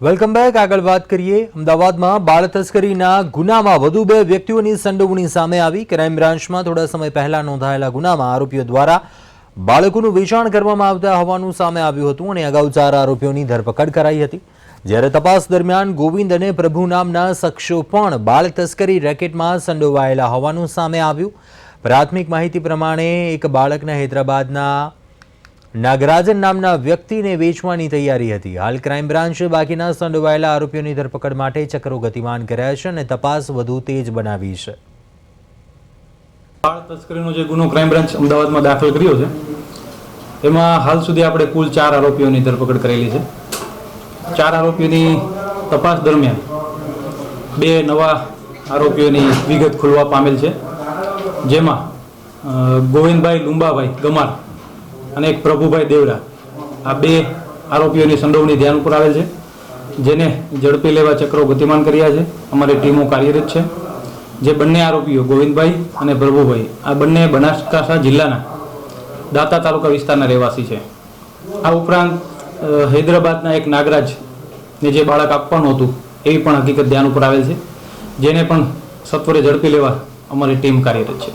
Welcome back. આગળ વાત કરીએ અમદાવાદમાં બાળ તસ્કરીના ગુનામાં વધુ બે વ્યક્તિઓની સંડોવણી સામે આવી। ક્રાઇમ બ્રાન્ચમાં થોડા સમય પહેલા નોંધાયેલા ગુનામાં આરોપીઓ દ્વારા બાળકોનું વેચાણ કરવામાં આવતા હોવાનું સામે આવ્યું હતું અને અગાઉ 4 આરોપીઓની ધરપકડ કરાઈ હતી। જ્યારે તપાસ દરમિયાન ગોવિંદ અને પ્રભુ નામના શખ્સો પણ બાળ તસ્કરી રેકેટમાં સંડોવાયેલા હોવાનું સામે આવ્યું। પ્રાથમિક માહિતી પ્રમાણે એક બાળકના હૈદરાબાદના નાગરાજન નામના વ્યક્તિને વેચવાની તૈયારી હતી। હાલ ક્રાઇમ બ્રાન્ચે બાકીના સંડોવાયેલા આરોપીઓની ધરપકડ માટે ચક્રો ગતિમાન કર્યા છે અને તપાસ વધુ તેજ બનાવી છે। બાળ તસ્કરીનો જે ગુનો ક્રાઇમ બ્રાન્ચ અમદાવાદમાં દાખલ કર્યો છે એમાં હાલ સુધી આપણે કુલ 4 આરોપીઓની ધરપકડ કરેલી છે। 4 આરોપીઓની તપાસ દરમિયાન 2 નવા આરોપીઓની વિગત ખુલવા પામેલ છે, જેમાં ગોવિંદભાઈ લુંબાભાઈ ગમાર અને એક પ્રભુભાઈ દેવરા, આ 2 આરોપીઓની સંડોવણી ધ્યાન ઉપર આવેલ છે, જેને ઝડપી લેવા ચક્રો ગતિમાન કર્યા છે। અમારી ટીમો કાર્યરત છે। જે બંને આરોપીઓ ગોવિંદભાઈ અને પ્રભુભાઈ આ બંને બનાસકાંઠા જિલ્લાના દાતા તાલુકા વિસ્તારના રહેવાસી છે। આ ઉપરાંત હૈદરાબાદના એક નાગરાજને જે બાળક આપવાનું હતું એવી પણ હકીકત ધ્યાન ઉપર આવેલ છે, જેને પણ સત્વરે ઝડપી લેવા અમારી ટીમ કાર્યરત છે।